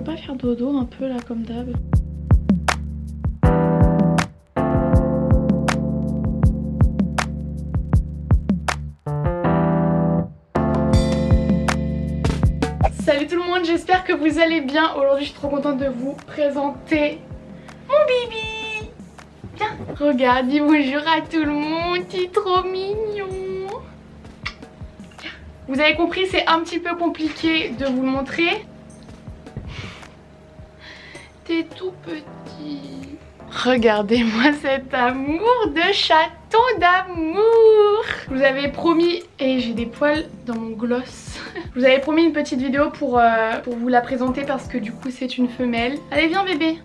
veux pas faire dodo un peu là comme d'hab? Salut tout le monde, j'espère que vous allez bien. Aujourd'hui je suis trop contente de vous présenter mon bibi. Viens, regarde, dis bonjour à tout le monde, il est trop mignon. Vous avez compris, c'est un petit peu compliqué de vous le montrer. T'es tout petit. Regardez-moi cet amour de chaton d'amour. Je vous avais promis, et j'ai des poils dans mon gloss. Je vous avais promis une petite vidéo pour vous la présenter parce que du coup c'est une femelle. Allez viens bébé.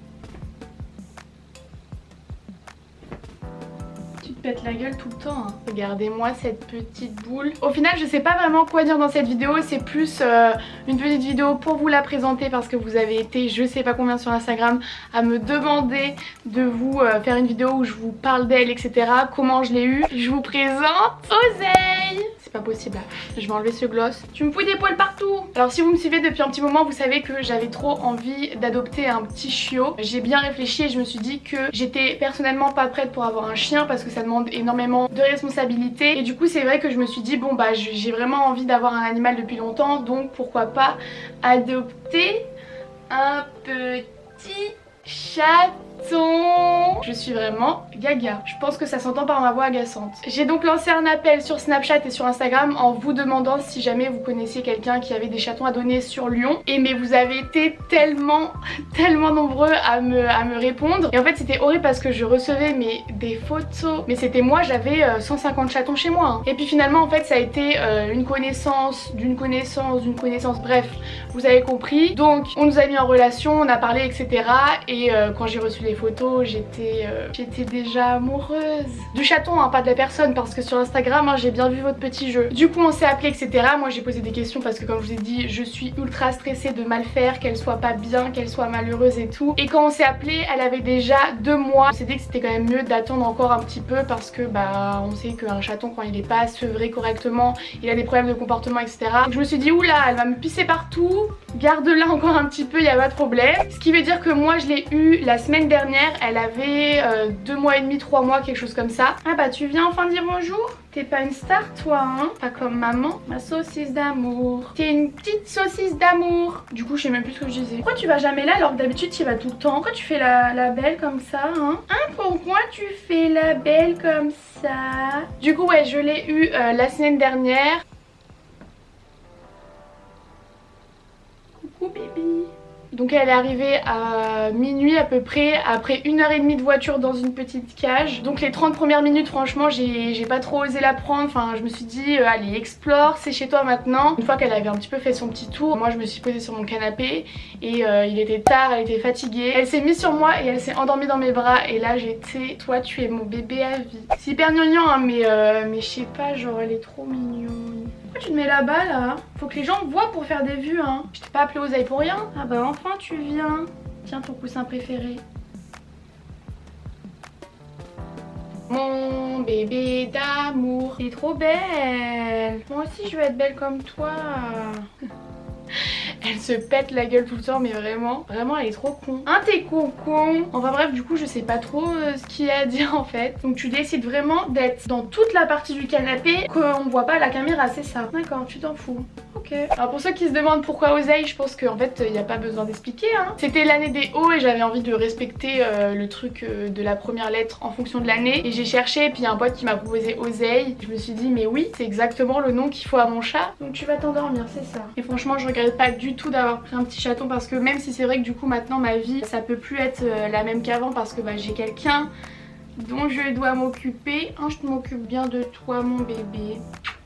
Tu te pètes la gueule tout le temps hein. Regardez-moi cette petite boule. Au final je sais pas vraiment quoi dire dans cette vidéo. C'est plus une petite vidéo pour vous la présenter parce que vous avez été je sais pas combien sur Instagram à me demander de vous faire une vidéo où je vous parle d'elle etc. Comment je l'ai eu. Je vous présente Oseille. C'est pas possible là. Je vais enlever ce gloss. Tu me fous des poils partout. Alors si vous me suivez depuis un petit moment vous savez que j'avais trop envie d'adopter un petit chiot. J'ai bien réfléchi et je me suis dit que j'étais personnellement pas prête pour avoir un chien parce que ça demande énormément de responsabilités et du coup c'est vrai que je me suis dit bon bah j'ai vraiment envie d'avoir un animal depuis longtemps donc pourquoi pas adopter un petit chaton. Je suis vraiment gaga. Je pense que ça s'entend par ma voix agaçante. J'ai donc lancé un appel sur Snapchat et sur Instagram en vous demandant si jamais vous connaissiez quelqu'un qui avait des chatons à donner sur Lyon. Et mais vous avez été tellement nombreux à me répondre. Et en fait c'était horrible parce que je recevais des photos. Mais c'était moi, j'avais 150 chatons chez moi. Hein. Et puis finalement en fait ça a été une connaissance, d'une connaissance, bref, vous avez compris. Donc on nous a mis en relation, on a parlé etc. Et quand j'ai reçu les photos, j'étais déjà amoureuse du chaton, hein, pas de la personne parce que sur Instagram hein, j'ai bien vu votre petit jeu. Du coup on s'est appelé etc. Moi j'ai posé des questions parce que comme je vous ai dit je suis ultra stressée de mal faire, qu'elle soit pas bien, qu'elle soit malheureuse et tout. Et quand on s'est appelé elle avait déjà 2 mois. On s'est dit que c'était quand même mieux d'attendre encore un petit peu parce que bah on sait qu'un chaton quand il est pas sevré correctement il a des problèmes de comportement etc. Donc je me suis dit oula elle va me pisser partout, garde-la encore un petit peu, y a pas de problème. Ce qui veut dire que moi je l'ai eu la semaine dernière, elle avait 2 mois et demi, 3 mois, quelque chose comme ça. Ah bah tu viens enfin dire bonjour? T'es pas une star toi hein? Pas comme maman, ma saucisse d'amour. T'es une petite saucisse d'amour. Du coup je sais même plus ce que je disais. Pourquoi tu vas jamais là alors que d'habitude tu y vas tout le temps? Pourquoi tu fais la belle comme ça hein? Hein pourquoi tu fais la belle comme ça? Du coup ouais je l'ai eu la semaine dernière. Coucou bébé. Donc elle est arrivée à minuit à peu près, après 1h30 de voiture dans une petite cage. Donc les 30 premières minutes franchement j'ai pas trop osé la prendre, enfin je me suis dit allez explore, c'est chez toi maintenant. Une fois qu'elle avait un petit peu fait son petit tour, moi je me suis posée sur mon canapé et il était tard, elle était fatiguée. Elle s'est mise sur moi et elle s'est endormie dans mes bras et là j'étais, toi tu es mon bébé à vie. C'est hyper gnangnan hein, mais je sais pas, genre elle est trop mignonne. Pourquoi tu te mets là-bas là? Faut que les gens me voient pour faire des vues hein. Je t'ai pas appelé Oseille pour rien. Ah bah enfin tu viens. Tiens ton coussin préféré. Mon bébé d'amour. T'es trop belle. Moi aussi je veux être belle comme toi. Elle se pète la gueule tout le temps mais vraiment elle est trop con. Hein t'es con. Enfin bref du coup je sais pas trop ce qu'il y a à dire en fait. Donc tu décides vraiment d'être dans toute la partie du canapé qu'on voit pas à la caméra, c'est ça? D'accord, tu t'en fous. Ok. Alors pour ceux qui se demandent pourquoi Oseille, je pense qu'en fait il n'y a pas besoin d'expliquer hein. C'était l'année des hauts et j'avais envie de respecter le truc de la première lettre en fonction de l'année. Et j'ai cherché et puis il y a un pote qui m'a proposé Oseille. Je me suis dit mais oui c'est exactement le nom qu'il faut à mon chat. Donc tu vas t'endormir, c'est ça. Et franchement je regrette pas du tout d'avoir pris un petit chaton parce que même si c'est vrai que du coup maintenant ma vie ça peut plus être la même qu'avant parce que bah, j'ai quelqu'un dont je dois m'occuper. Hein, je m'occupe bien de toi mon bébé.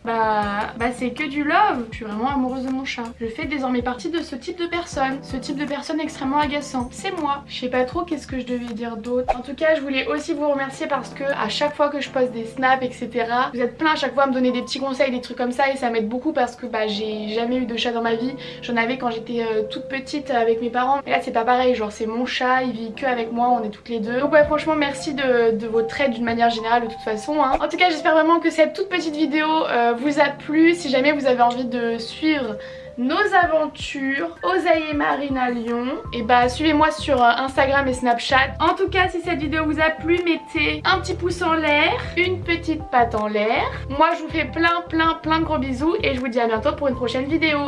Bah c'est que du love. Je suis vraiment amoureuse de mon chat. Je fais désormais partie de ce type de personne. Ce type de personne extrêmement agaçant. C'est moi. Je sais pas trop qu'est-ce que je devais dire d'autre. En tout cas je voulais aussi vous remercier parce que à chaque fois que je poste des snaps etc. Vous êtes plein à chaque fois à me donner des petits conseils, des trucs comme ça. Et ça m'aide beaucoup parce que bah j'ai jamais eu de chat dans ma vie. J'en avais quand j'étais toute petite avec mes parents. Mais là c'est pas pareil. Genre c'est mon chat, il vit que avec moi, on est toutes les deux. Donc ouais franchement merci de votre aide d'une manière générale de toute façon hein. En tout cas j'espère vraiment que cette toute petite vidéo vous a plu. Si jamais vous avez envie de suivre nos aventures, Osaïe et Marine à Lyon, et bah suivez-moi sur Instagram et Snapchat. En tout cas, si cette vidéo vous a plu, mettez un petit pouce en l'air, une petite patte en l'air. Moi je vous fais plein de gros bisous et je vous dis à bientôt pour une prochaine vidéo.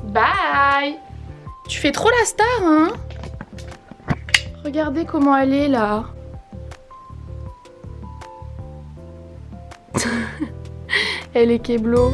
Bye. Tu fais trop la star, hein? Regardez comment elle est là. Elle est kéblo.